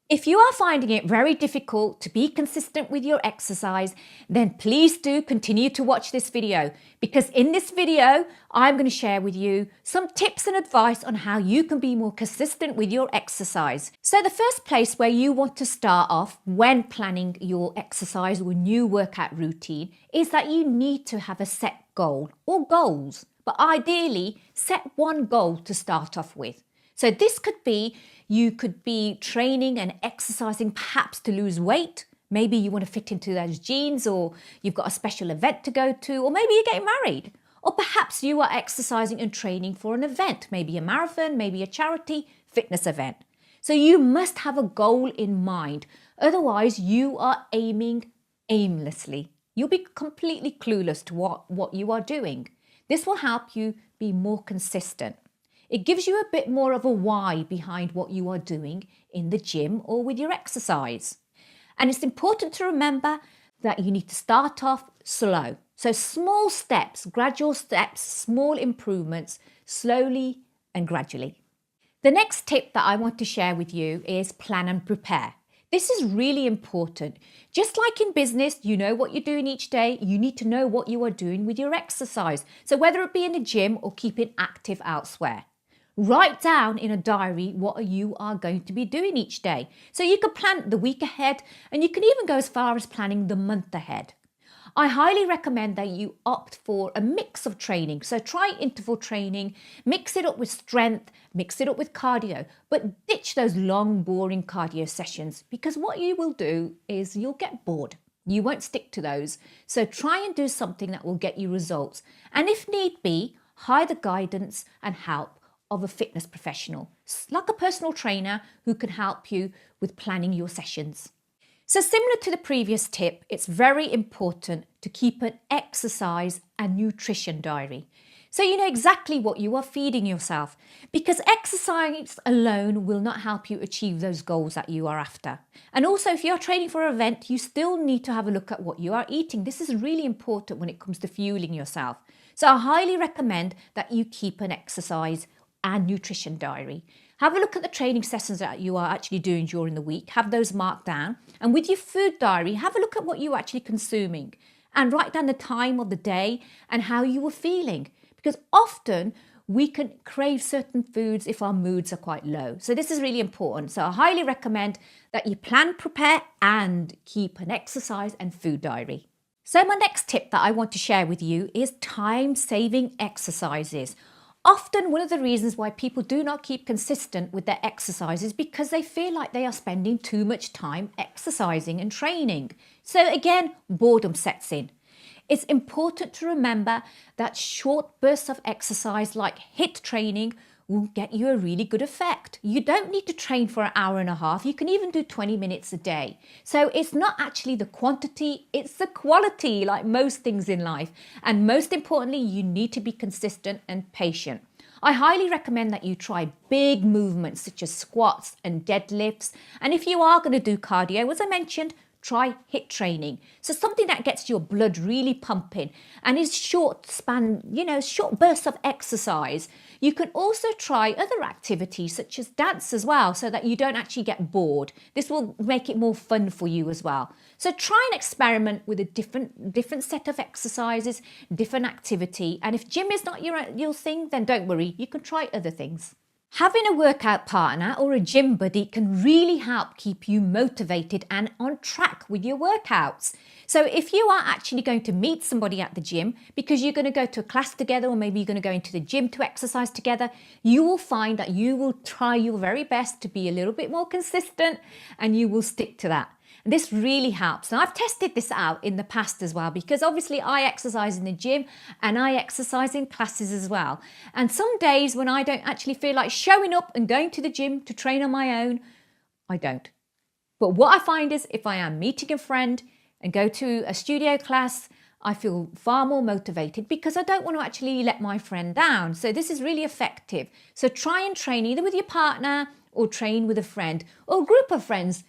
If you are finding it very difficult to be consistent with your exercise, then please do continue to watch this video, because in this video, I'm going to share with you some tips and advice on how you can be more consistent with your exercise. So the first place where you want to start off when planning your exercise or new workout routine is that you need to have a set goal or goals, but ideally set one goal to start off with. So this could be, you could be training and exercising perhaps to lose weight. Maybe you want to fit into those jeans, or you've got a special event to go to, or maybe you're getting married. Or perhaps you are exercising and training for an event, maybe a marathon, maybe a charity fitness event. So you must have a goal in mind. Otherwise, you are aiming aimlessly. You'll be completely clueless to what you are doing. This will help you be more consistent. It gives you a bit more of a why behind what you are doing in the gym or with your exercise. And it's important to remember that you need to start off slow. So small steps, gradual steps, small improvements, slowly and gradually. The next tip that I want to share with you is plan and prepare. This is really important. Just like in business, you know what you're doing each day, you need to know what you are doing with your exercise. So whether it be in the gym or keeping active elsewhere. Write down in a diary what you are going to be doing each day. So you can plan the week ahead, and you can even go as far as planning the month ahead. I highly recommend that you opt for a mix of training. So try interval training, mix it up with strength, mix it up with cardio, but ditch those long, boring cardio sessions, because what you will do is you'll get bored. You won't stick to those. So try and do something that will get you results. And if need be, hire the guidance and help of a fitness professional, like a personal trainer who can help you with planning your sessions. So similar to the previous tip, it's very important to keep an exercise and nutrition diary. So you know exactly what you are feeding yourself, because exercise alone will not help you achieve those goals that you are after. And also, if you're training for an event, you still need to have a look at what you are eating. This is really important when it comes to fueling yourself. So I highly recommend that you keep an exercise and nutrition diary. Have a look at the training sessions that you are actually doing during the week. Have those marked down. And with your food diary, have a look at what you're actually consuming and write down the time of the day and how you were feeling. Because often we can crave certain foods if our moods are quite low. So this is really important. So I highly recommend that you plan, prepare, and keep an exercise and food diary. So my next tip that I want to share with you is time-saving exercises. Often one of the reasons why people do not keep consistent with their exercise is because they feel like they are spending too much time exercising and training. So again, boredom sets in. It's important to remember that short bursts of exercise like HIIT training will get you a really good effect. You don't need to train for an hour and a half. You can even do 20 minutes a day. So it's not actually the quantity, it's the quality, like most things in life. And most importantly, you need to be consistent and patient. I highly recommend that you try big movements such as squats and deadlifts. And if you are going to do cardio, as I mentioned, try HIIT training. So something that gets your blood really pumping and is short span, short bursts of exercise. You can also try other activities such as dance as well, so that you don't actually get bored. This will make it more fun for you as well. So try and experiment with a different set of exercises, different activity. And if gym is not your thing, then don't worry, you can try other things. Having a workout partner or a gym buddy can really help keep you motivated and on track with your workouts. So if you are actually going to meet somebody at the gym because you're going to go to a class together, or maybe you're going to go into the gym to exercise together, you will find that you will try your very best to be a little bit more consistent and you will stick to that. This really helps. Now, I've tested this out in the past as well, because obviously I exercise in the gym and I exercise in classes as well. And some days when I don't actually feel like showing up and going to the gym to train on my own, I don't. But what I find is if I am meeting a friend and go to a studio class, I feel far more motivated because I don't want to actually let my friend down. So this is really effective. So try and train either with your partner or train with a friend or a group of friends.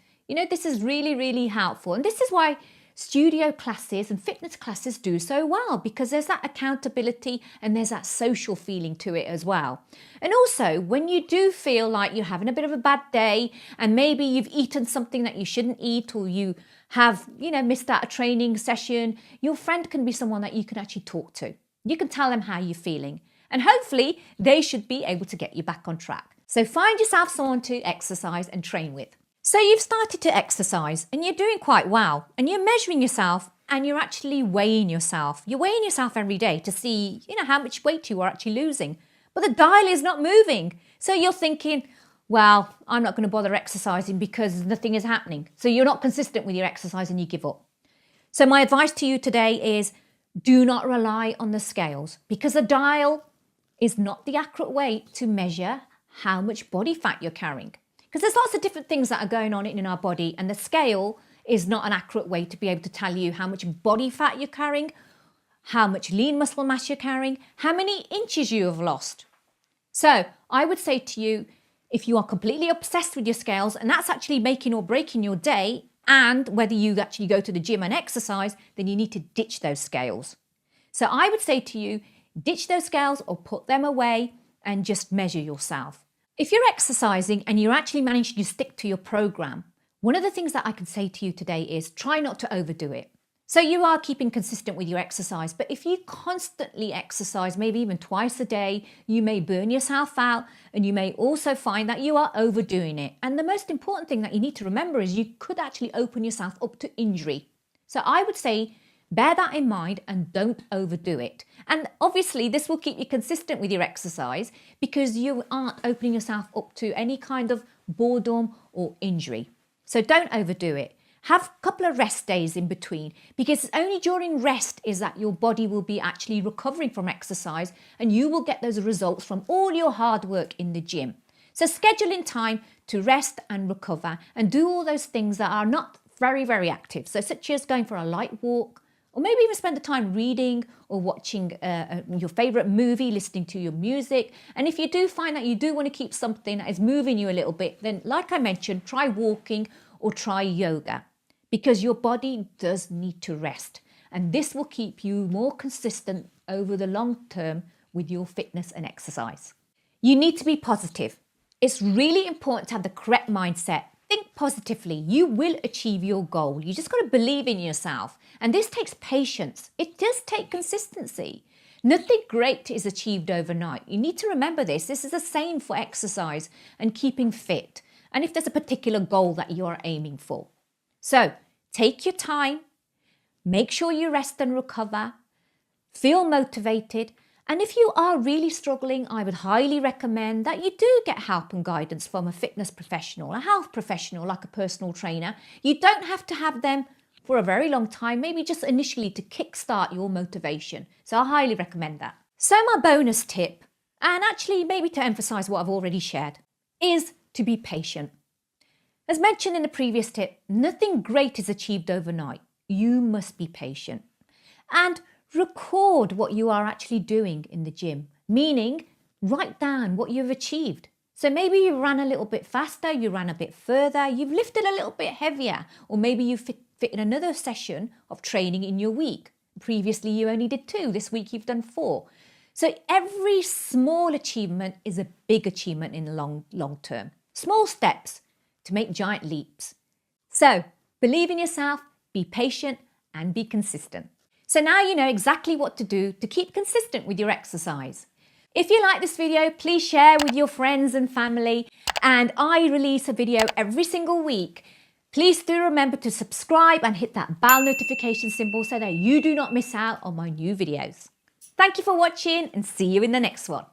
This is really, really helpful. And this is why studio classes and fitness classes do so well, because there's that accountability and there's that social feeling to it as well. And also, when you do feel like you're having a bit of a bad day and maybe you've eaten something that you shouldn't eat, or you have, missed out a training session, your friend can be someone that you can actually talk to. You can tell them how you're feeling, and hopefully they should be able to get you back on track. So find yourself someone to exercise and train with. So you've started to exercise and you're doing quite well, and you're measuring yourself and you're actually weighing yourself. You're weighing yourself every day to see, how much weight you are actually losing, but the dial is not moving. So you're thinking, well, I'm not going to bother exercising because nothing is happening. So you're not consistent with your exercise and you give up. So my advice to you today is, do not rely on the scales, because the dial is not the accurate way to measure how much body fat you're carrying. Because there's lots of different things that are going on in our body, and the scale is not an accurate way to be able to tell you how much body fat you're carrying, how much lean muscle mass you're carrying, how many inches you have lost. So I would say to you, if you are completely obsessed with your scales and that's actually making or breaking your day, and whether you actually go to the gym and exercise, then you need to ditch those scales. So I would say to you, ditch those scales or put them away and just measure yourself. If you're exercising and you're actually managing to stick to your program, one of the things that I can say to you today is try not to overdo it. So you are keeping consistent with your exercise, but if you constantly exercise, maybe even twice a day, you may burn yourself out, and you may also find that you are overdoing it. And the most important thing that you need to remember is you could actually open yourself up to injury. So I would say bear that in mind and don't overdo it. And obviously this will keep you consistent with your exercise, because you aren't opening yourself up to any kind of boredom or injury. So don't overdo it. Have a couple of rest days in between, because it's only during rest is that your body will be actually recovering from exercise, and you will get those results from all your hard work in the gym. So schedule in time to rest and recover and do all those things that are not very, very active. So such as going for a light walk, or maybe even spend the time reading or watching your favourite movie, listening to your music. And if you do find that you do want to keep something that is moving you a little bit, then like I mentioned, try walking or try yoga, because your body does need to rest. And this will keep you more consistent over the long term with your fitness and exercise. You need to be positive. It's really important to have the correct mindset. Think positively. You will achieve your goal. You just got to believe in yourself. And this takes patience. It does take consistency. Nothing great is achieved overnight. You need to remember this. This is the same for exercise and keeping fit, and if there's a particular goal that you are aiming for. So take your time, make sure you rest and recover, feel motivated. And if you are really struggling, I would highly recommend that you do get help and guidance from a fitness professional, a health professional like a personal trainer. You don't have to have them for a very long time, maybe just initially to kickstart your motivation. So I highly recommend that. So my bonus tip, and actually maybe to emphasize what I've already shared, is to be patient. As mentioned in the previous tip, nothing great is achieved overnight. You must be patient. And record what you are actually doing in the gym, meaning write down what you've achieved. So maybe you ran a little bit faster, you ran a bit further, you've lifted a little bit heavier, or maybe you fit in another session of training in your week. Previously you only did 2, this week you've done 4. So every small achievement is a big achievement in the long term. Small steps to make giant leaps. So believe in yourself, be patient and be consistent. So now you know exactly what to do to keep consistent with your exercise. If you like this video, please share with your friends and family, and I release a video every single week. Please do remember to subscribe and hit that bell notification symbol so that you do not miss out on my new videos. Thank you for watching, and see you in the next one.